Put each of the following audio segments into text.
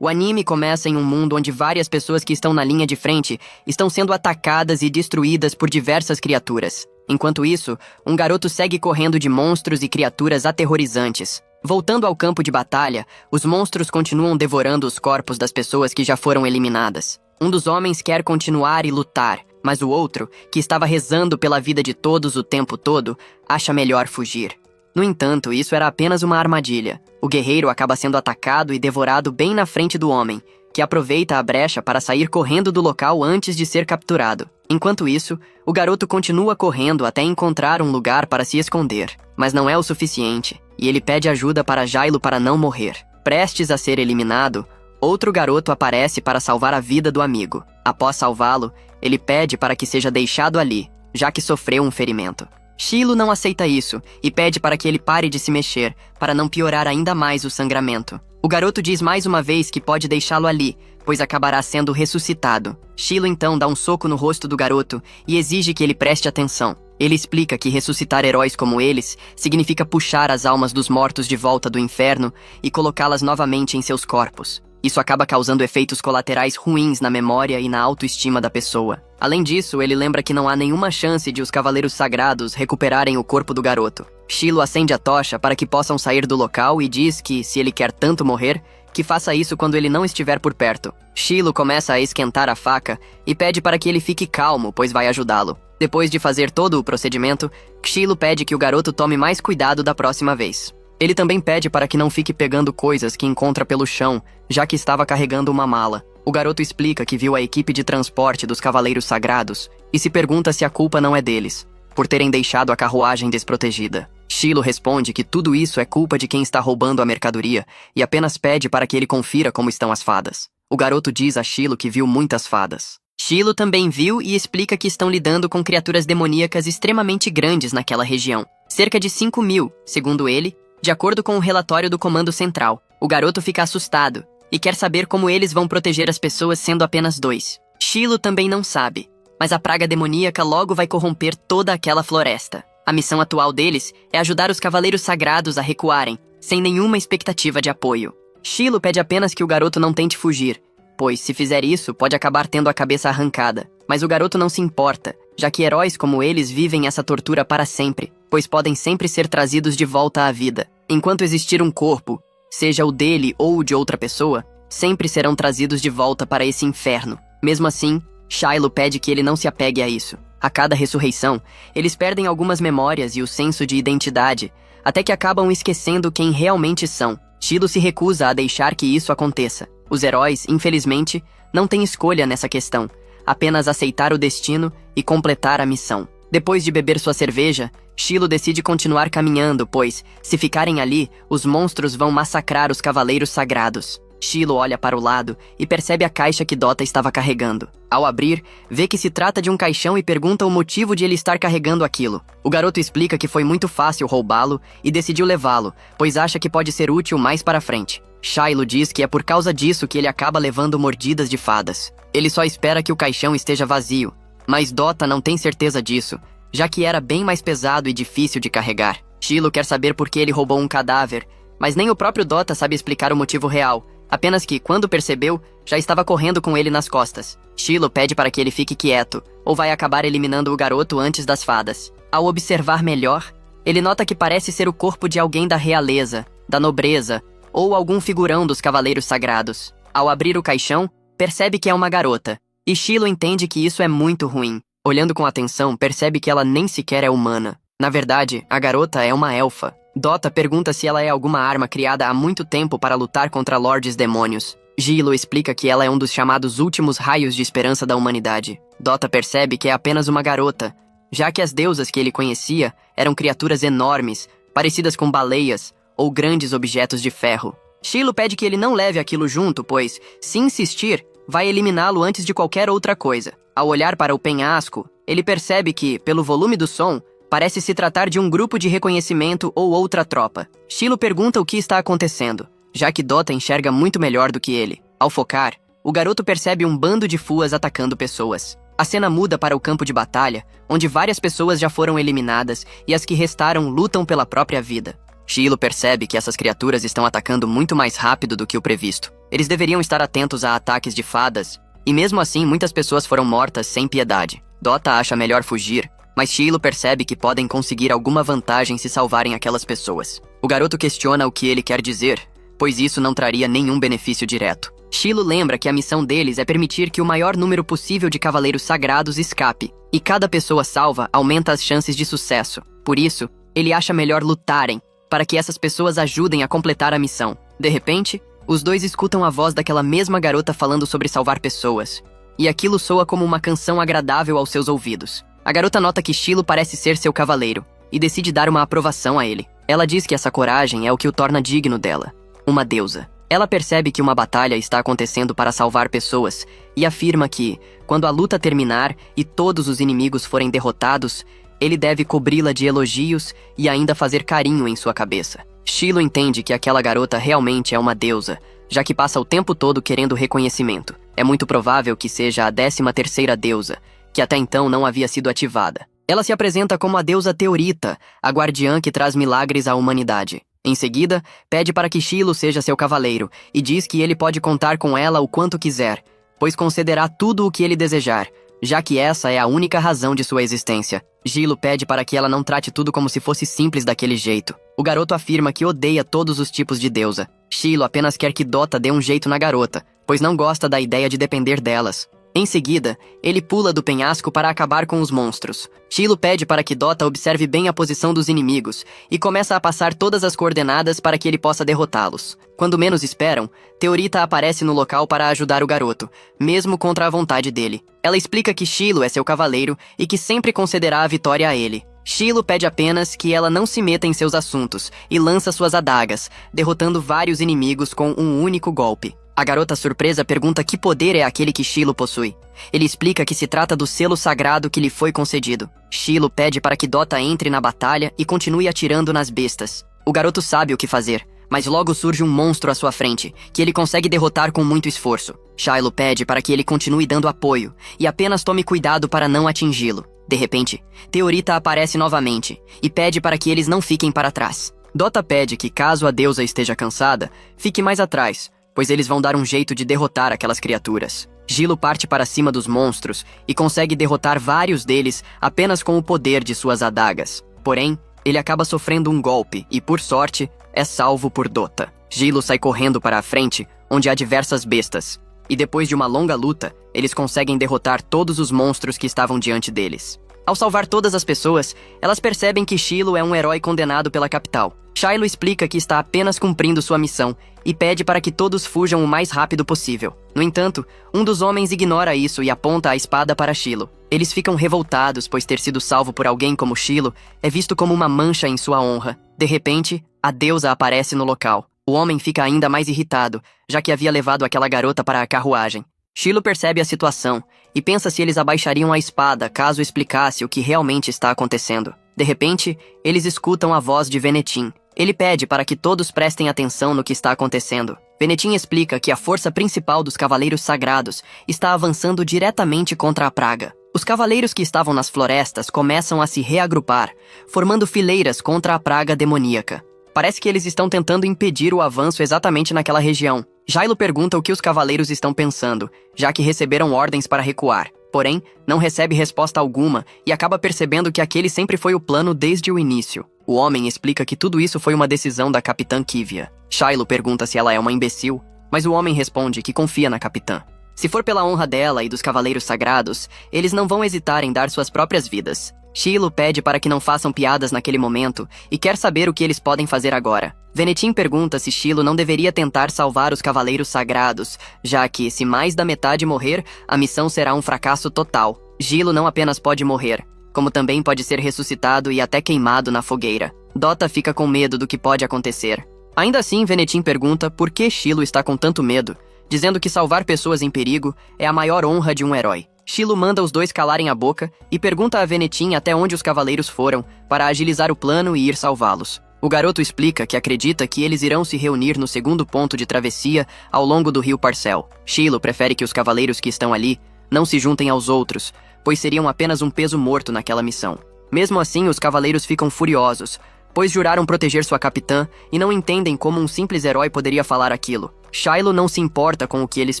O anime começa em um mundo onde várias pessoas que estão na linha de frente estão sendo atacadas e destruídas por diversas criaturas. Enquanto isso, um garoto segue correndo de monstros e criaturas aterrorizantes. Voltando ao campo de batalha, os monstros continuam devorando os corpos das pessoas que já foram eliminadas. Um dos homens quer continuar e lutar, mas o outro, que estava rezando pela vida de todos o tempo todo, acha melhor fugir. No entanto, isso era apenas uma armadilha. O guerreiro acaba sendo atacado e devorado bem na frente do homem, que aproveita a brecha para sair correndo do local antes de ser capturado. Enquanto isso, o garoto continua correndo até encontrar um lugar para se esconder. Mas não é o suficiente, e ele pede ajuda para Jailo para não morrer. Prestes a ser eliminado, outro garoto aparece para salvar a vida do amigo. Após salvá-lo, ele pede para que seja deixado ali, já que sofreu um ferimento. Shilo não aceita isso e pede para que ele pare de se mexer, para não piorar ainda mais o sangramento. O garoto diz mais uma vez que pode deixá-lo ali, pois acabará sendo ressuscitado. Shilo então dá um soco no rosto do garoto e exige que ele preste atenção. Ele explica que ressuscitar heróis como eles significa puxar as almas dos mortos de volta do inferno e colocá-las novamente em seus corpos. Isso acaba causando efeitos colaterais ruins na memória e na autoestima da pessoa. Além disso, ele lembra que não há nenhuma chance de os Cavaleiros Sagrados recuperarem o corpo do garoto. Shilo acende a tocha para que possam sair do local e diz que, se ele quer tanto morrer, que faça isso quando ele não estiver por perto. Shilo começa a esquentar a faca e pede para que ele fique calmo, pois vai ajudá-lo. Depois de fazer todo o procedimento, Shilo pede que o garoto tome mais cuidado da próxima vez. Ele também pede para que não fique pegando coisas que encontra pelo chão, já que estava carregando uma mala. O garoto explica que viu a equipe de transporte dos Cavaleiros Sagrados e se pergunta se a culpa não é deles, por terem deixado a carruagem desprotegida. Shilo responde que tudo isso é culpa de quem está roubando a mercadoria e apenas pede para que ele confira como estão as fadas. O garoto diz a Shilo que viu muitas fadas. Shilo também viu e explica que estão lidando com criaturas demoníacas extremamente grandes naquela região. Cerca de 5.000, segundo ele, de acordo com o relatório do Comando Central. O garoto fica assustado e quer saber como eles vão proteger as pessoas sendo apenas 2. Shilo também não sabe, mas a praga demoníaca logo vai corromper toda aquela floresta. A missão atual deles é ajudar os Cavaleiros Sagrados a recuarem, sem nenhuma expectativa de apoio. Shilo pede apenas que o garoto não tente fugir, pois, se fizer isso, pode acabar tendo a cabeça arrancada. Mas o garoto não se importa, já que heróis como eles vivem essa tortura para sempre, pois podem sempre ser trazidos de volta à vida. Enquanto existir um corpo, seja o dele ou o de outra pessoa, sempre serão trazidos de volta para esse inferno. Mesmo assim, Shilo pede que ele não se apegue a isso. A cada ressurreição, eles perdem algumas memórias e o senso de identidade, até que acabam esquecendo quem realmente são. Shilo se recusa a deixar que isso aconteça. Os heróis, infelizmente, não têm escolha nessa questão, apenas aceitar o destino e completar a missão. Depois de beber sua cerveja, Shilo decide continuar caminhando, pois, se ficarem ali, os monstros vão massacrar os Cavaleiros Sagrados. Shilo olha para o lado e percebe a caixa que Dota estava carregando. Ao abrir, vê que se trata de um caixão e pergunta o motivo de ele estar carregando aquilo. O garoto explica que foi muito fácil roubá-lo e decidiu levá-lo, pois acha que pode ser útil mais para frente. Shilo diz que é por causa disso que ele acaba levando mordidas de fadas. Ele só espera que o caixão esteja vazio, mas Dota não tem certeza disso, já que era bem mais pesado e difícil de carregar. Shilo quer saber por que ele roubou um cadáver, mas nem o próprio Dota sabe explicar o motivo real, apenas que, quando percebeu, já estava correndo com ele nas costas. Shilo pede para que ele fique quieto, ou vai acabar eliminando o garoto antes das fadas. Ao observar melhor, ele nota que parece ser o corpo de alguém da realeza, da nobreza, ou algum figurão dos Cavaleiros Sagrados. Ao abrir o caixão, percebe que é uma garota, e Shilo entende que isso é muito ruim. Olhando com atenção, percebe que ela nem sequer é humana. Na verdade, a garota é uma elfa. Dota pergunta se ela é alguma arma criada há muito tempo para lutar contra lordes demônios. Shilo explica que ela é um dos chamados últimos raios de esperança da humanidade. Dota percebe que é apenas uma garota, já que as deusas que ele conhecia eram criaturas enormes, parecidas com baleias ou grandes objetos de ferro. Shilo pede que ele não leve aquilo junto, pois, se insistir, vai eliminá-lo antes de qualquer outra coisa. Ao olhar para o penhasco, ele percebe que, pelo volume do som, parece se tratar de um grupo de reconhecimento ou outra tropa. Shilo pergunta o que está acontecendo, já que Dota enxerga muito melhor do que ele. Ao focar, o garoto percebe um bando de fuas atacando pessoas. A cena muda para o campo de batalha, onde várias pessoas já foram eliminadas e as que restaram lutam pela própria vida. Shilo percebe que essas criaturas estão atacando muito mais rápido do que o previsto. Eles deveriam estar atentos a ataques de fadas, e mesmo assim muitas pessoas foram mortas sem piedade. Dota acha melhor fugir, mas Shilo percebe que podem conseguir alguma vantagem se salvarem aquelas pessoas. O garoto questiona o que ele quer dizer, pois isso não traria nenhum benefício direto. Shilo lembra que a missão deles é permitir que o maior número possível de cavaleiros sagrados escape, e cada pessoa salva aumenta as chances de sucesso. Por isso, ele acha melhor lutarem, para que essas pessoas ajudem a completar a missão. De repente, os dois escutam a voz daquela mesma garota falando sobre salvar pessoas, e aquilo soa como uma canção agradável aos seus ouvidos. A garota nota que Shilo parece ser seu cavaleiro, e decide dar uma aprovação a ele. Ela diz que essa coragem é o que o torna digno dela, uma deusa. Ela percebe que uma batalha está acontecendo para salvar pessoas, e afirma que, quando a luta terminar e todos os inimigos forem derrotados, ele deve cobri-la de elogios e ainda fazer carinho em sua cabeça. Shilo entende que aquela garota realmente é uma deusa, já que passa o tempo todo querendo reconhecimento. É muito provável que seja a 13ª deusa, que até então não havia sido ativada. Ela se apresenta como a deusa Teorita, a guardiã que traz milagres à humanidade. Em seguida, pede para que Shilo seja seu cavaleiro e diz que ele pode contar com ela o quanto quiser, pois concederá tudo o que ele desejar, já que essa é a única razão de sua existência. Shilo pede para que ela não trate tudo como se fosse simples daquele jeito. O garoto afirma que odeia todos os tipos de deusa. Shilo apenas quer que Dota dê um jeito na garota, pois não gosta da ideia de depender delas. Em seguida, ele pula do penhasco para acabar com os monstros. Shilo pede para que Dota observe bem a posição dos inimigos e começa a passar todas as coordenadas para que ele possa derrotá-los. Quando menos esperam, Teorita aparece no local para ajudar o garoto, mesmo contra a vontade dele. Ela explica que Shilo é seu cavaleiro e que sempre concederá a vitória a ele. Shilo pede apenas que ela não se meta em seus assuntos e lança suas adagas, derrotando vários inimigos com um único golpe. A garota surpresa pergunta que poder é aquele que Shilo possui. Ele explica que se trata do selo sagrado que lhe foi concedido. Shilo pede para que Dota entre na batalha e continue atirando nas bestas. O garoto sabe o que fazer, mas logo surge um monstro à sua frente, que ele consegue derrotar com muito esforço. Shilo pede para que ele continue dando apoio, e apenas tome cuidado para não atingi-lo. De repente, Teorita aparece novamente, e pede para que eles não fiquem para trás. Dota pede que, caso a deusa esteja cansada, fique mais atrás, pois eles vão dar um jeito de derrotar aquelas criaturas. Shilo parte para cima dos monstros e consegue derrotar vários deles apenas com o poder de suas adagas. Porém, ele acaba sofrendo um golpe e, por sorte, é salvo por Dota. Shilo sai correndo para a frente, onde há diversas bestas, e depois de uma longa luta, eles conseguem derrotar todos os monstros que estavam diante deles. Ao salvar todas as pessoas, elas percebem que Shilo é um herói condenado pela capital. Shilo explica que está apenas cumprindo sua missão e pede para que todos fujam o mais rápido possível. No entanto, um dos homens ignora isso e aponta a espada para Shilo. Eles ficam revoltados, pois ter sido salvo por alguém como Shilo é visto como uma mancha em sua honra. De repente, a deusa aparece no local. O homem fica ainda mais irritado, já que havia levado aquela garota para a carruagem. Shilo percebe a situação e pensa se eles abaixariam a espada caso explicasse o que realmente está acontecendo. De repente, eles escutam a voz de Venetim. Ele pede para que todos prestem atenção no que está acontecendo. Venetim explica que a força principal dos Cavaleiros Sagrados está avançando diretamente contra a praga. Os cavaleiros que estavam nas florestas começam a se reagrupar, formando fileiras contra a praga demoníaca. Parece que eles estão tentando impedir o avanço exatamente naquela região. Shilo pergunta o que os cavaleiros estão pensando, já que receberam ordens para recuar. Porém, não recebe resposta alguma e acaba percebendo que aquele sempre foi o plano desde o início. O homem explica que tudo isso foi uma decisão da Capitã Kivia. Shilo pergunta se ela é uma imbecil, mas o homem responde que confia na capitã. Se for pela honra dela e dos Cavaleiros Sagrados, eles não vão hesitar em dar suas próprias vidas. Shilo pede para que não façam piadas naquele momento e quer saber o que eles podem fazer agora. Venetim pergunta se Shilo não deveria tentar salvar os Cavaleiros Sagrados, já que, se mais da metade morrer, a missão será um fracasso total. Shilo não apenas pode morrer, como também pode ser ressuscitado e até queimado na fogueira. Dota fica com medo do que pode acontecer. Ainda assim, Venetim pergunta por que Shilo está com tanto medo, dizendo que salvar pessoas em perigo é a maior honra de um herói. Shilo manda os dois calarem a boca e pergunta a Venetim até onde os cavaleiros foram para agilizar o plano e ir salvá-los. O garoto explica que acredita que eles irão se reunir no segundo ponto de travessia ao longo do rio Parcel. Shilo prefere que os cavaleiros que estão ali não se juntem aos outros, pois seriam apenas um peso morto naquela missão. Mesmo assim, os cavaleiros ficam furiosos, pois juraram proteger sua capitã e não entendem como um simples herói poderia falar aquilo. Shiloh não se importa com o que eles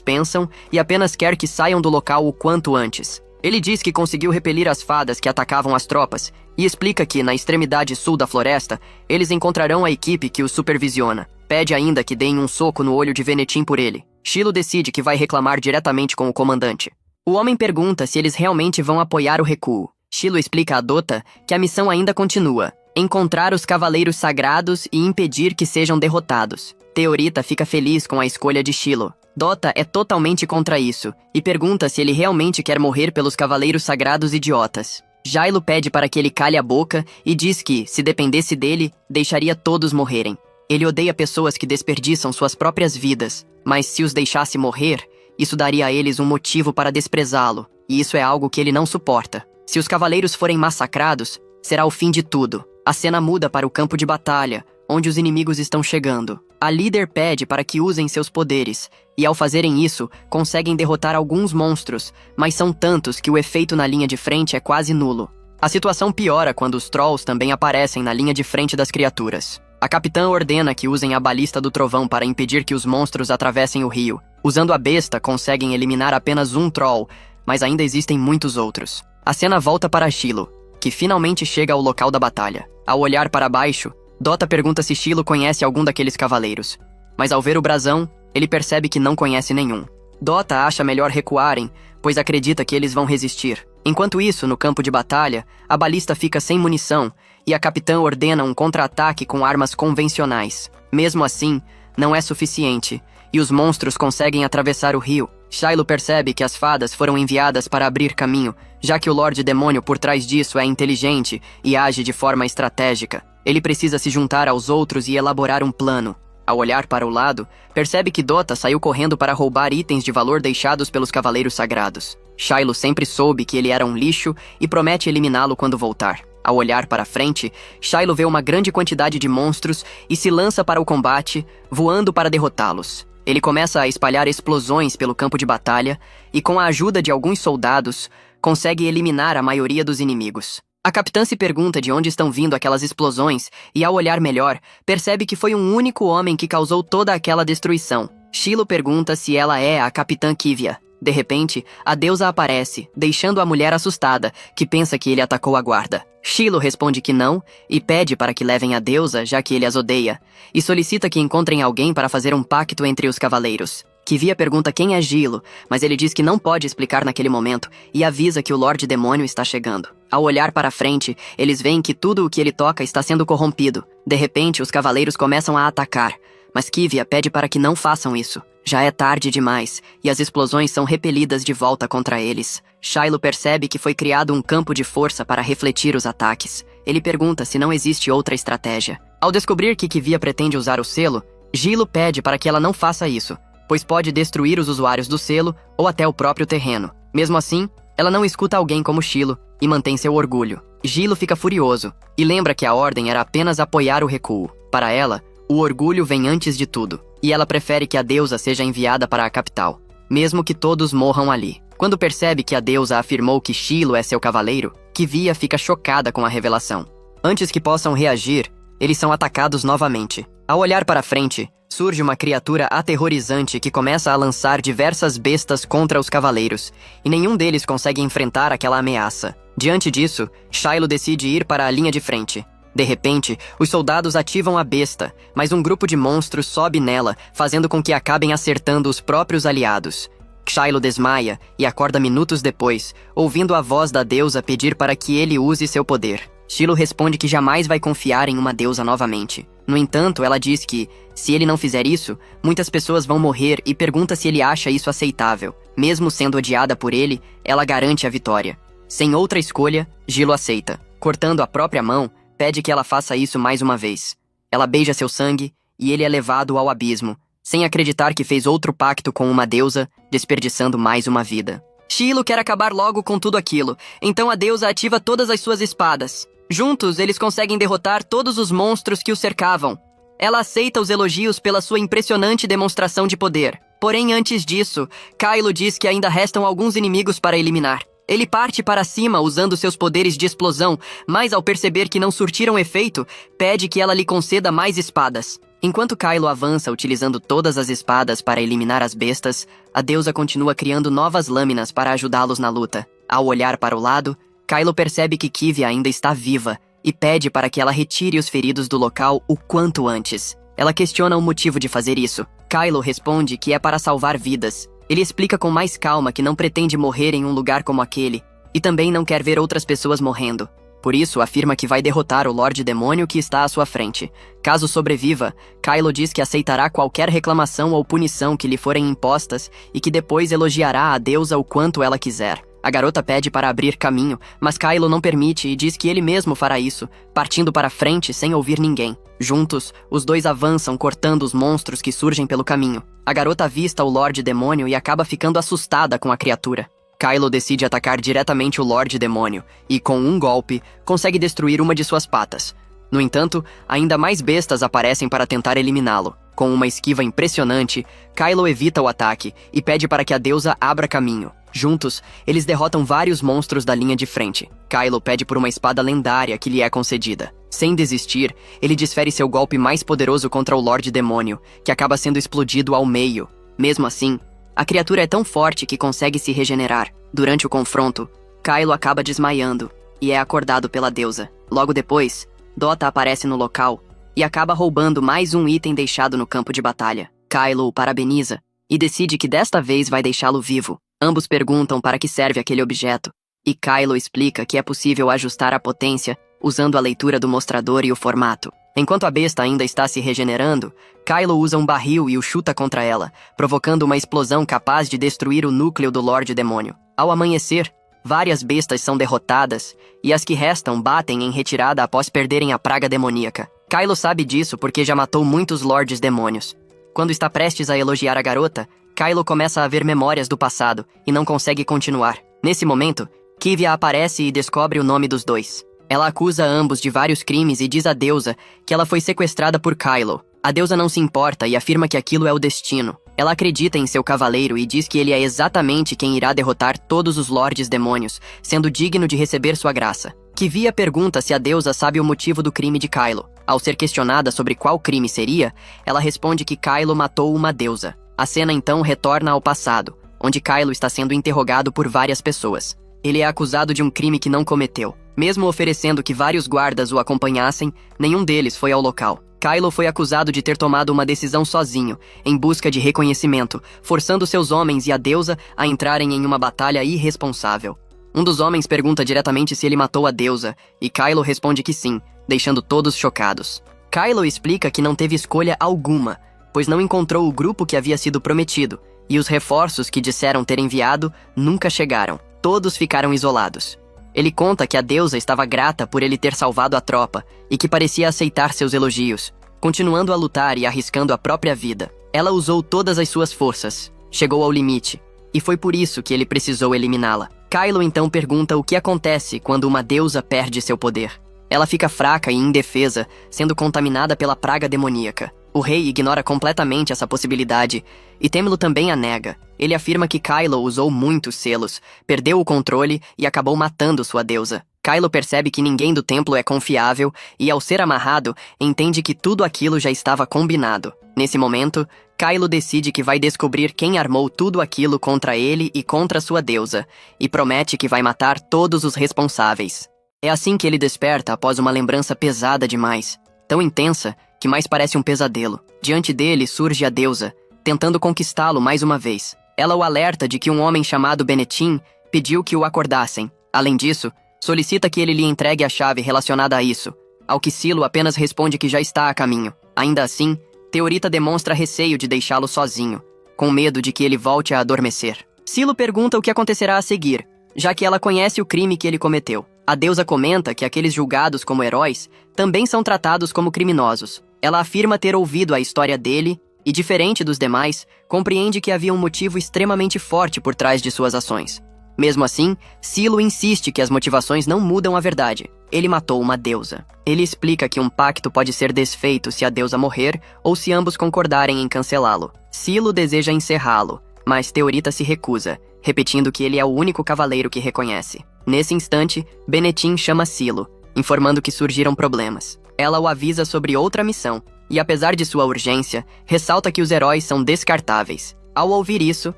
pensam e apenas quer que saiam do local o quanto antes. Ele diz que conseguiu repelir as fadas que atacavam as tropas e explica que, na extremidade sul da floresta, eles encontrarão a equipe que os supervisiona. Pede ainda que deem um soco no olho de Venetim por ele. Shiloh decide que vai reclamar diretamente com o comandante. O homem pergunta se eles realmente vão apoiar o recuo. Shiloh explica a Dota que a missão ainda continua: encontrar os cavaleiros sagrados e impedir que sejam derrotados. Teorita fica feliz com a escolha de Shiloh. Dota é totalmente contra isso e pergunta se ele realmente quer morrer pelos cavaleiros sagrados idiotas. Shiloh pede para que ele cale a boca e diz que, se dependesse dele, deixaria todos morrerem. Ele odeia pessoas que desperdiçam suas próprias vidas, mas se os deixasse morrer, isso daria a eles um motivo para desprezá-lo, e isso é algo que ele não suporta. Se os cavaleiros forem massacrados, será o fim de tudo. A cena muda para o campo de batalha, onde os inimigos estão chegando. A líder pede para que usem seus poderes, e ao fazerem isso, conseguem derrotar alguns monstros, mas são tantos que o efeito na linha de frente é quase nulo. A situação piora quando os Trolls também aparecem na linha de frente das criaturas. A capitã ordena que usem a balista do trovão para impedir que os monstros atravessem o rio. Usando a besta, conseguem eliminar apenas um Troll, mas ainda existem muitos outros. A cena volta para Shiloh, que finalmente chega ao local da batalha. Ao olhar para baixo, Dota pergunta se Shiloh conhece algum daqueles cavaleiros, mas ao ver o brasão, ele percebe que não conhece nenhum. Dota acha melhor recuarem, pois acredita que eles vão resistir. Enquanto isso, no campo de batalha, a balista fica sem munição e a capitã ordena um contra-ataque com armas convencionais. Mesmo assim, não é suficiente, e os monstros conseguem atravessar o rio. Shiloh percebe que as fadas foram enviadas para abrir caminho, já que o Lorde Demônio por trás disso é inteligente e age de forma estratégica. Ele precisa se juntar aos outros e elaborar um plano. Ao olhar para o lado, percebe que Dota saiu correndo para roubar itens de valor deixados pelos Cavaleiros Sagrados. Shiloh sempre soube que ele era um lixo e promete eliminá-lo quando voltar. Ao olhar para frente, Shiloh vê uma grande quantidade de monstros e se lança para o combate, voando para derrotá-los. Ele começa a espalhar explosões pelo campo de batalha e, com a ajuda de alguns soldados, consegue eliminar a maioria dos inimigos. A capitã se pergunta de onde estão vindo aquelas explosões e, ao olhar melhor, percebe que foi um único homem que causou toda aquela destruição. Shiloh pergunta se ela é a capitã Kivia. De repente, a deusa aparece, deixando a mulher assustada, que pensa que ele atacou a guarda. Shiloh responde que não e pede para que levem a deusa, já que ele as odeia, e solicita que encontrem alguém para fazer um pacto entre os cavaleiros. Kivia pergunta quem é Shiloh, mas ele diz que não pode explicar naquele momento e avisa que o Lorde Demônio está chegando. Ao olhar para frente, eles veem que tudo o que ele toca está sendo corrompido. De repente, os cavaleiros começam a atacar, mas Kivia pede para que não façam isso. Já é tarde demais, e as explosões são repelidas de volta contra eles. Shiloh percebe que foi criado um campo de força para refletir os ataques. Ele pergunta se não existe outra estratégia. Ao descobrir que Kivia pretende usar o selo, Shiloh pede para que ela não faça isso, pois pode destruir os usuários do selo ou até o próprio terreno. Mesmo assim, ela não escuta alguém como Shiloh e mantém seu orgulho. Shiloh fica furioso e lembra que a ordem era apenas apoiar o recuo. Para ela, o orgulho vem antes de tudo, e ela prefere que a deusa seja enviada para a capital, mesmo que todos morram ali. Quando percebe que a deusa afirmou que Shiloh é seu cavaleiro, Kivia fica chocada com a revelação. Antes que possam reagir, eles são atacados novamente. Ao olhar para frente, surge uma criatura aterrorizante que começa a lançar diversas bestas contra os cavaleiros, e nenhum deles consegue enfrentar aquela ameaça. Diante disso, Shiloh decide ir para a linha de frente. De repente, os soldados ativam a besta, mas um grupo de monstros sobe nela, fazendo com que acabem acertando os próprios aliados. Shiloh desmaia e acorda minutos depois, ouvindo a voz da deusa pedir para que ele use seu poder. Shiloh responde que jamais vai confiar em uma deusa novamente. No entanto, ela diz que, se ele não fizer isso, muitas pessoas vão morrer e pergunta se ele acha isso aceitável. Mesmo sendo odiada por ele, ela garante a vitória. Sem outra escolha, Shiloh aceita. Cortando a própria mão, pede que ela faça isso mais uma vez. Ela beija seu sangue e ele é levado ao abismo, sem acreditar que fez outro pacto com uma deusa, desperdiçando mais uma vida. Shiloh quer acabar logo com tudo aquilo, então a deusa ativa todas as suas espadas. Juntos, eles conseguem derrotar todos os monstros que o cercavam. Ela aceita os elogios pela sua impressionante demonstração de poder. Porém, antes disso, Kylo diz que ainda restam alguns inimigos para eliminar. Ele parte para cima usando seus poderes de explosão, mas ao perceber que não surtiram efeito, pede que ela lhe conceda mais espadas. Enquanto Kylo avança utilizando todas as espadas para eliminar as bestas, a deusa continua criando novas lâminas para ajudá-los na luta. Ao olhar para o lado, Kylo percebe que Kivia ainda está viva e pede para que ela retire os feridos do local o quanto antes. Ela questiona o motivo de fazer isso. Kylo responde que é para salvar vidas. Ele explica com mais calma que não pretende morrer em um lugar como aquele e também não quer ver outras pessoas morrendo. Por isso, afirma que vai derrotar o Lorde Demônio que está à sua frente. Caso sobreviva, Kylo diz que aceitará qualquer reclamação ou punição que lhe forem impostas e que depois elogiará a deusa o quanto ela quiser. A garota pede para abrir caminho, mas Kylo não permite e diz que ele mesmo fará isso, partindo para frente sem ouvir ninguém. Juntos, os dois avançam cortando os monstros que surgem pelo caminho. A garota avista o Lorde Demônio e acaba ficando assustada com a criatura. Kylo decide atacar diretamente o Lorde Demônio e, com um golpe, consegue destruir uma de suas patas. No entanto, ainda mais bestas aparecem para tentar eliminá-lo. Com uma esquiva impressionante, Kylo evita o ataque e pede para que a deusa abra caminho. Juntos, eles derrotam vários monstros da linha de frente. Kylo pede por uma espada lendária que lhe é concedida. Sem desistir, ele desfere seu golpe mais poderoso contra o Lorde Demônio, que acaba sendo explodido ao meio. Mesmo assim, a criatura é tão forte que consegue se regenerar. Durante o confronto, Kylo acaba desmaiando e é acordado pela deusa. Logo depois, Dota aparece no local e acaba roubando mais um item deixado no campo de batalha. Kylo o parabeniza e decide que desta vez vai deixá-lo vivo. Ambos perguntam para que serve aquele objeto, e Kylo explica que é possível ajustar a potência usando a leitura do mostrador e o formato. Enquanto a besta ainda está se regenerando, Kylo usa um barril e o chuta contra ela, provocando uma explosão capaz de destruir o núcleo do Lorde Demônio. Ao amanhecer, várias bestas são derrotadas, e as que restam batem em retirada após perderem a praga demoníaca. Kylo sabe disso porque já matou muitos Lordes Demônios. Quando está prestes a elogiar a garota, Kylo começa a ver memórias do passado e não consegue continuar. Nesse momento, Kivia aparece e descobre o nome dos dois. Ela acusa ambos de vários crimes e diz à deusa que ela foi sequestrada por Kylo. A deusa não se importa e afirma que aquilo é o destino. Ela acredita em seu cavaleiro e diz que ele é exatamente quem irá derrotar todos os Lordes Demônios, sendo digno de receber sua graça. Kivia pergunta se a deusa sabe o motivo do crime de Kylo. Ao ser questionada sobre qual crime seria, ela responde que Kylo matou uma deusa. A cena então retorna ao passado, onde Kylo está sendo interrogado por várias pessoas. Ele é acusado de um crime que não cometeu. Mesmo oferecendo que vários guardas o acompanhassem, nenhum deles foi ao local. Kylo foi acusado de ter tomado uma decisão sozinho, em busca de reconhecimento, forçando seus homens e a deusa a entrarem em uma batalha irresponsável. Um dos homens pergunta diretamente se ele matou a deusa, e Kylo responde que sim, deixando todos chocados. Kylo explica que não teve escolha alguma, pois não encontrou o grupo que havia sido prometido, e os reforços que disseram ter enviado nunca chegaram. Todos ficaram isolados. Ele conta que a deusa estava grata por ele ter salvado a tropa e que parecia aceitar seus elogios, continuando a lutar e arriscando a própria vida. Ela usou todas as suas forças, chegou ao limite, e foi por isso que ele precisou eliminá-la. Kylo então pergunta o que acontece quando uma deusa perde seu poder. Ela fica fraca e indefesa, sendo contaminada pela praga demoníaca. O rei ignora completamente essa possibilidade, e Temlo também a nega. Ele afirma que Kylo usou muitos selos, perdeu o controle e acabou matando sua deusa. Kylo percebe que ninguém do templo é confiável e, ao ser amarrado, entende que tudo aquilo já estava combinado. Nesse momento, Kylo decide que vai descobrir quem armou tudo aquilo contra ele e contra sua deusa, e promete que vai matar todos os responsáveis. É assim que ele desperta após uma lembrança pesada demais, tão intensa que mais parece um pesadelo. Diante dele surge a deusa, tentando conquistá-lo mais uma vez. Ela o alerta de que um homem chamado Benetim pediu que o acordassem. Além disso, solicita que ele lhe entregue a chave relacionada a isso, ao que Silo apenas responde que já está a caminho. Ainda assim, Teorita demonstra receio de deixá-lo sozinho, com medo de que ele volte a adormecer. Silo pergunta o que acontecerá a seguir, já que ela conhece o crime que ele cometeu. A deusa comenta que aqueles julgados como heróis também são tratados como criminosos. Ela afirma ter ouvido a história dele e, diferente dos demais, compreende que havia um motivo extremamente forte por trás de suas ações. Mesmo assim, Silo insiste que as motivações não mudam a verdade. Ele matou uma deusa. Ele explica que um pacto pode ser desfeito se a deusa morrer ou se ambos concordarem em cancelá-lo. Silo deseja encerrá-lo, mas Teorita se recusa, repetindo que ele é o único cavaleiro que reconhece. Nesse instante, Benetim chama Silo, informando que surgiram problemas. Ela o avisa sobre outra missão, e apesar de sua urgência, ressalta que os heróis são descartáveis. Ao ouvir isso,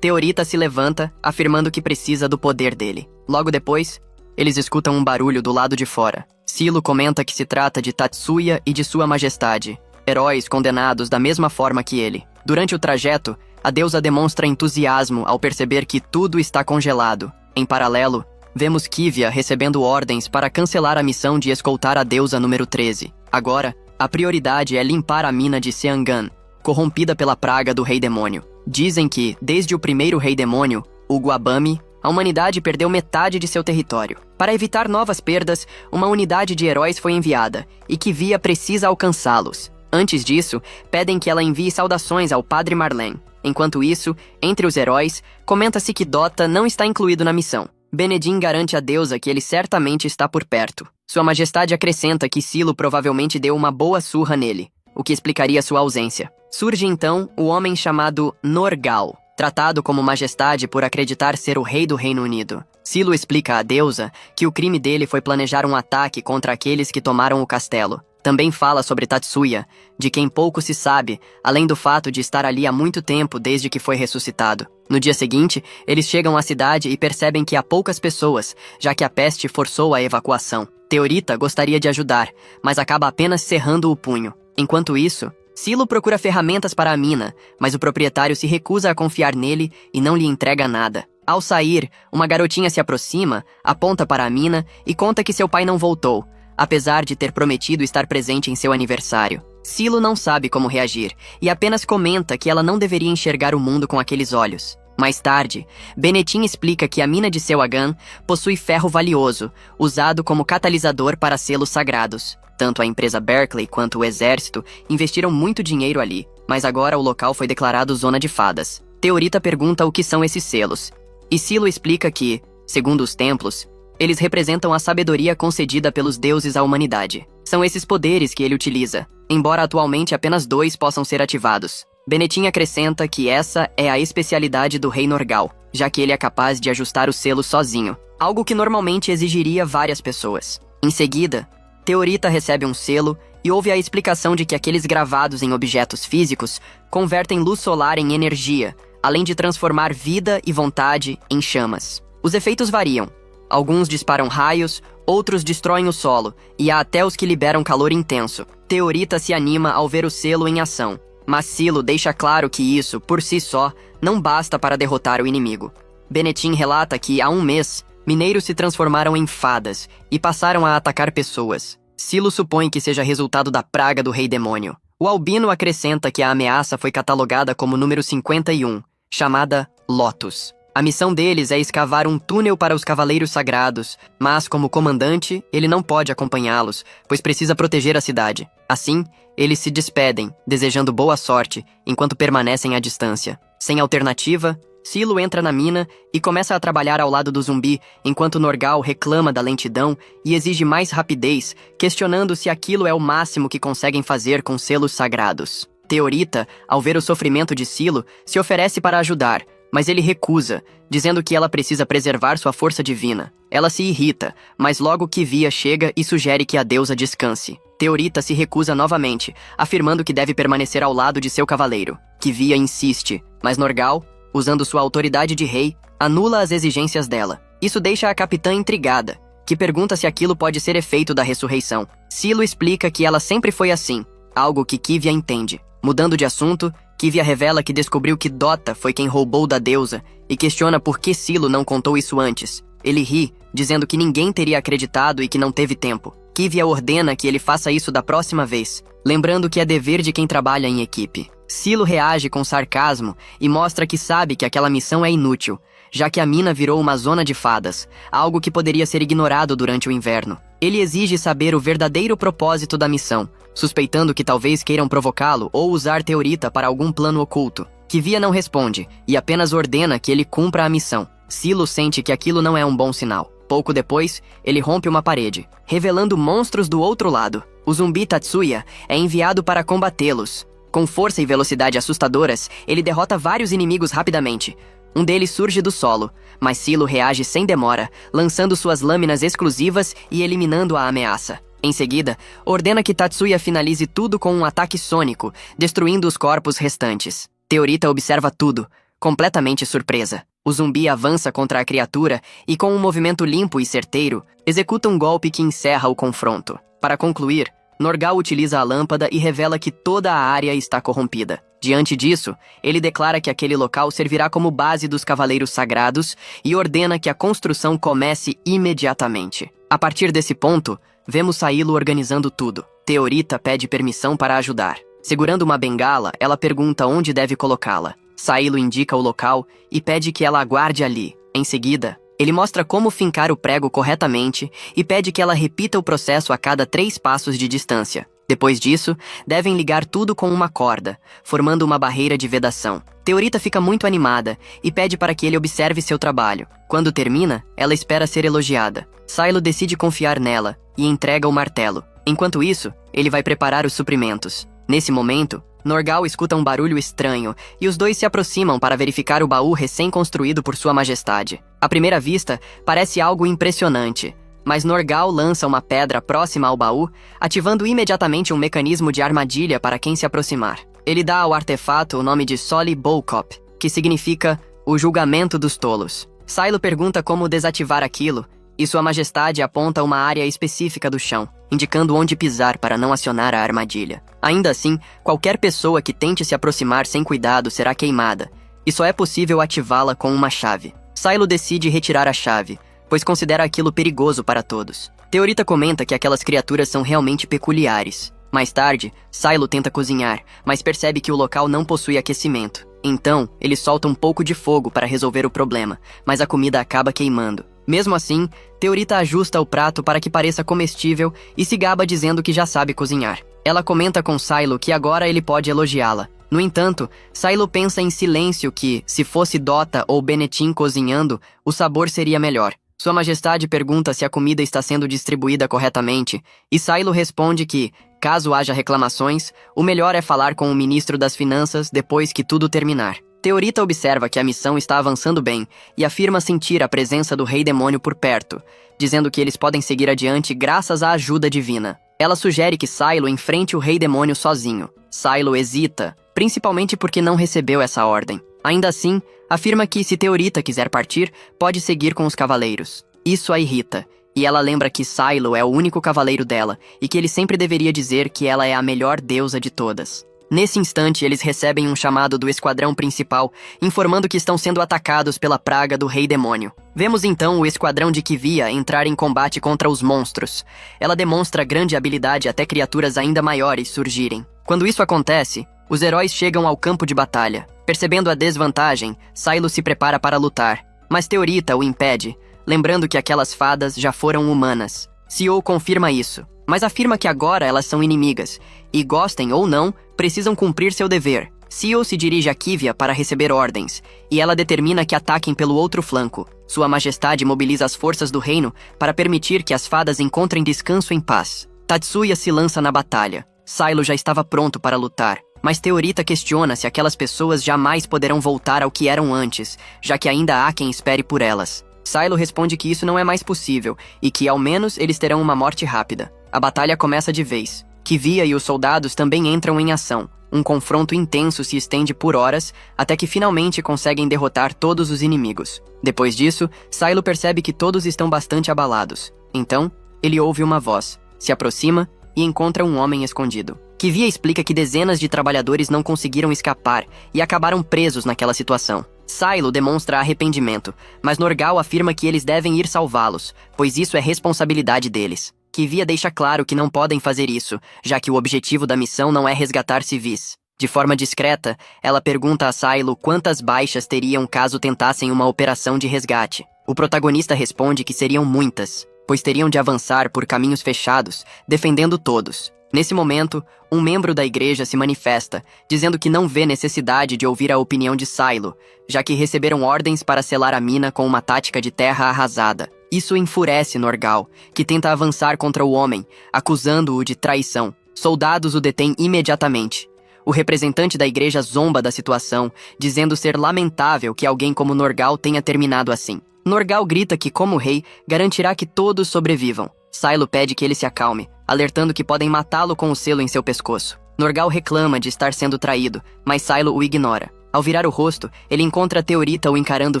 Teorita se levanta, afirmando que precisa do poder dele. Logo depois, eles escutam um barulho do lado de fora. Silo comenta que se trata de Tatsuya e de Sua Majestade, heróis condenados da mesma forma que ele. Durante o trajeto, a deusa demonstra entusiasmo ao perceber que tudo está congelado. Em paralelo, vemos Kivia recebendo ordens para cancelar a missão de escoltar a deusa número 13. Agora, a prioridade é limpar a mina de Seangan, corrompida pela praga do Rei Demônio. Dizem que, desde o primeiro Rei Demônio, o Guabami, a humanidade perdeu metade de seu território. Para evitar novas perdas, uma unidade de heróis foi enviada, e Kivia precisa alcançá-los. Antes disso, pedem que ela envie saudações ao Padre Marlene. Enquanto isso, entre os heróis, comenta-se que Dota não está incluído na missão. Benedim garante à deusa que ele certamente está por perto. Sua Majestade acrescenta que Silo provavelmente deu uma boa surra nele, o que explicaria sua ausência. Surge então o homem chamado Norgal, tratado como majestade por acreditar ser o rei do Reino Unido. Silo explica à deusa que o crime dele foi planejar um ataque contra aqueles que tomaram o castelo. Também fala sobre Tatsuya, de quem pouco se sabe, além do fato de estar ali há muito tempo desde que foi ressuscitado. No dia seguinte, eles chegam à cidade e percebem que há poucas pessoas, já que a peste forçou a evacuação. Teorita gostaria de ajudar, mas acaba apenas cerrando o punho. Enquanto isso, Silo procura ferramentas para a mina, mas o proprietário se recusa a confiar nele e não lhe entrega nada. Ao sair, uma garotinha se aproxima, aponta para a mina e conta que seu pai não voltou, apesar de ter prometido estar presente em seu aniversário. Silo não sabe como reagir e apenas comenta que ela não deveria enxergar o mundo com aqueles olhos. Mais tarde, Benetim explica que a mina de Sewagan possui ferro valioso, usado como catalisador para selos sagrados. Tanto a empresa Berkeley quanto o exército investiram muito dinheiro ali, mas agora o local foi declarado zona de fadas. Teorita pergunta o que são esses selos, e Silo explica que, segundo os templos, eles representam a sabedoria concedida pelos deuses à humanidade. São esses poderes que ele utiliza, embora atualmente apenas 2 possam ser ativados. Benetim acrescenta que essa é a especialidade do Rei Norgal, já que ele é capaz de ajustar o selo sozinho, algo que normalmente exigiria várias pessoas. Em seguida, Teorita recebe um selo e ouve a explicação de que aqueles gravados em objetos físicos convertem luz solar em energia, além de transformar vida e vontade em chamas. Os efeitos variam. Alguns disparam raios, outros destroem o solo, e há até os que liberam calor intenso. Teorita se anima ao ver o selo em ação, mas Silo deixa claro que isso, por si só, não basta para derrotar o inimigo. Benetim relata que, há um mês, mineiros se transformaram em fadas e passaram a atacar pessoas. Silo supõe que seja resultado da praga do Rei Demônio. O Albino acrescenta que a ameaça foi catalogada como número 51, chamada Lotus. A missão deles é escavar um túnel para os Cavaleiros Sagrados, mas, como comandante, ele não pode acompanhá-los, pois precisa proteger a cidade. Assim, eles se despedem, desejando boa sorte, enquanto permanecem à distância. Sem alternativa, Silo entra na mina e começa a trabalhar ao lado do zumbi, enquanto Norgal reclama da lentidão e exige mais rapidez, questionando se aquilo é o máximo que conseguem fazer com selos sagrados. Teorita, ao ver o sofrimento de Silo, se oferece para ajudar, mas ele recusa, dizendo que ela precisa preservar sua força divina. Ela se irrita, mas logo Kivia chega e sugere que a deusa descanse. Teorita se recusa novamente, afirmando que deve permanecer ao lado de seu cavaleiro. Kivia insiste, mas Norgal, usando sua autoridade de rei, anula as exigências dela. Isso deixa a capitã intrigada, que pergunta se aquilo pode ser efeito da ressurreição. Silo explica que ela sempre foi assim, algo que Kivia entende. Mudando de assunto, Kivia revela que descobriu que Dota foi quem roubou da deusa e questiona por que Silo não contou isso antes. Ele ri, dizendo que ninguém teria acreditado e que não teve tempo. Kivia ordena que ele faça isso da próxima vez, lembrando que é dever de quem trabalha em equipe. Silo reage com sarcasmo e mostra que sabe que aquela missão é inútil, já que a mina virou uma zona de fadas, algo que poderia ser ignorado durante o inverno. Ele exige saber o verdadeiro propósito da missão, suspeitando que talvez queiram provocá-lo ou usar Teorita para algum plano oculto. Kivia não responde e apenas ordena que ele cumpra a missão. Silo sente que aquilo não é um bom sinal. Pouco depois, ele rompe uma parede, revelando monstros do outro lado. O zumbi Tatsuya é enviado para combatê-los, Com força e velocidade assustadoras, ele derrota vários inimigos rapidamente. Um deles surge do solo, mas Silo reage sem demora, lançando suas lâminas exclusivas e eliminando a ameaça. Em seguida, ordena que Tatsuya finalize tudo com um ataque sônico, destruindo os corpos restantes. Teorita observa tudo, completamente surpresa. O zumbi avança contra a criatura e, com um movimento limpo e certeiro, executa um golpe que encerra o confronto. Para concluir, Norgal utiliza a lâmpada e revela que toda a área está corrompida. Diante disso, ele declara que aquele local servirá como base dos Cavaleiros Sagrados e ordena que a construção comece imediatamente. A partir desse ponto, vemos Sailo organizando tudo. Teorita pede permissão para ajudar. Segurando uma bengala, ela pergunta onde deve colocá-la. Sailo indica o local e pede que ela aguarde ali. Em seguida, ele mostra como fincar o prego corretamente e pede que ela repita o processo a cada 3 passos de distância. Depois disso, devem ligar tudo com uma corda, formando uma barreira de vedação. Teorita fica muito animada e pede para que ele observe seu trabalho. Quando termina, ela espera ser elogiada. Sailo decide confiar nela e entrega o martelo. Enquanto isso, ele vai preparar os suprimentos. Nesse momento, Norgal escuta um barulho estranho e os dois se aproximam para verificar o baú recém-construído por Sua Majestade. À primeira vista, parece algo impressionante, mas Norgal lança uma pedra próxima ao baú, ativando imediatamente um mecanismo de armadilha para quem se aproximar. Ele dá ao artefato o nome de Soli Bolkop, que significa o julgamento dos tolos. Sailo pergunta como desativar aquilo, e Sua Majestade aponta uma área específica do chão, indicando onde pisar para não acionar a armadilha. Ainda assim, qualquer pessoa que tente se aproximar sem cuidado será queimada, e só é possível ativá-la com uma chave. Sailo decide retirar a chave, pois considera aquilo perigoso para todos. Teorita comenta que aquelas criaturas são realmente peculiares. Mais tarde, Sailo tenta cozinhar, mas percebe que o local não possui aquecimento. Então, ele solta um pouco de fogo para resolver o problema, mas a comida acaba queimando. Mesmo assim, Teorita ajusta o prato para que pareça comestível e se gaba dizendo que já sabe cozinhar. Ela comenta com Sailo que agora ele pode elogiá-la. No entanto, Sailo pensa em silêncio que, se fosse Dota ou Benetim cozinhando, o sabor seria melhor. Sua Majestade pergunta se a comida está sendo distribuída corretamente, e Sailo responde que, caso haja reclamações, o melhor é falar com o ministro das Finanças depois que tudo terminar. Teorita observa que a missão está avançando bem e afirma sentir a presença do Rei Demônio por perto, dizendo que eles podem seguir adiante graças à ajuda divina. Ela sugere que Sailo enfrente o Rei Demônio sozinho. Sailo hesita, principalmente porque não recebeu essa ordem. Ainda assim, afirma que, se Teorita quiser partir, pode seguir com os cavaleiros. Isso a irrita, e ela lembra que Sailo é o único cavaleiro dela e que ele sempre deveria dizer que ela é a melhor deusa de todas. Nesse instante, eles recebem um chamado do esquadrão principal, informando que estão sendo atacados pela praga do Rei Demônio. Vemos então o esquadrão de Kivia entrar em combate contra os monstros. Ela demonstra grande habilidade até criaturas ainda maiores surgirem. Quando isso acontece, os heróis chegam ao campo de batalha. Percebendo a desvantagem, Sailo se prepara para lutar, mas Teorita o impede, lembrando que aquelas fadas já foram humanas. Sio confirma isso, mas afirma que agora elas são inimigas, e gostem ou não, precisam cumprir seu dever. Sio se dirige a Kivia para receber ordens, e ela determina que ataquem pelo outro flanco. Sua Majestade mobiliza as forças do reino para permitir que as fadas encontrem descanso em paz. Tatsuya se lança na batalha. Sailo já estava pronto para lutar, mas Teorita questiona se aquelas pessoas jamais poderão voltar ao que eram antes, já que ainda há quem espere por elas. Sailo responde que isso não é mais possível, e que ao menos eles terão uma morte rápida. A batalha começa de vez. Kivia e os soldados também entram em ação. Um confronto intenso se estende por horas, até que finalmente conseguem derrotar todos os inimigos. Depois disso, Sailo percebe que todos estão bastante abalados. Então, ele ouve uma voz, se aproxima e encontra um homem escondido. Kivia explica que dezenas de trabalhadores não conseguiram escapar e acabaram presos naquela situação. Sailo demonstra arrependimento, mas Norgal afirma que eles devem ir salvá-los, pois isso é responsabilidade deles. Kivia deixa claro que não podem fazer isso, já que o objetivo da missão não é resgatar civis. De forma discreta, ela pergunta a Sailo quantas baixas teriam caso tentassem uma operação de resgate. O protagonista responde que seriam muitas, pois teriam de avançar por caminhos fechados, defendendo todos. Nesse momento, um membro da igreja se manifesta, dizendo que não vê necessidade de ouvir a opinião de Sailo, já que receberam ordens para selar a mina com uma tática de terra arrasada. Isso enfurece Norgal, que tenta avançar contra o homem, acusando-o de traição. Soldados o detêm imediatamente. O representante da igreja zomba da situação, dizendo ser lamentável que alguém como Norgal tenha terminado assim. Norgal grita que, como rei, garantirá que todos sobrevivam. Silo pede que ele se acalme, alertando que podem matá-lo com o selo em seu pescoço. Norgal reclama de estar sendo traído, mas Silo o ignora. Ao virar o rosto, ele encontra Teorita o encarando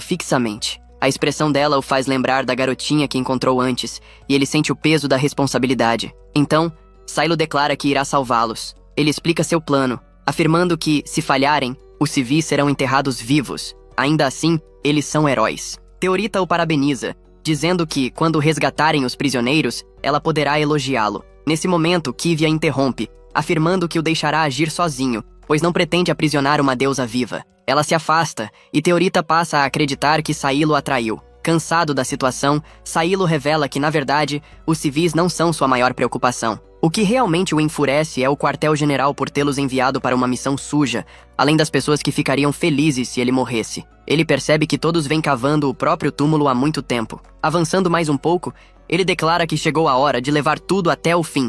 fixamente. A expressão dela o faz lembrar da garotinha que encontrou antes, e ele sente o peso da responsabilidade. Então, Silo declara que irá salvá-los. Ele explica seu plano, afirmando que, se falharem, os civis serão enterrados vivos. Ainda assim, eles são heróis. Teorita o parabeniza, dizendo que, quando resgatarem os prisioneiros, ela poderá elogiá-lo. Nesse momento, Kivia interrompe, afirmando que o deixará agir sozinho, pois não pretende aprisionar uma deusa viva. Ela se afasta, e Teorita passa a acreditar que Saílo a traiu. Cansado da situação, Saílo revela que, na verdade, os civis não são sua maior preocupação. O que realmente o enfurece é o quartel-general por tê-los enviado para uma missão suja, além das pessoas que ficariam felizes se ele morresse. Ele percebe que todos vêm cavando o próprio túmulo há muito tempo. Avançando mais um pouco, ele declara que chegou a hora de levar tudo até o fim.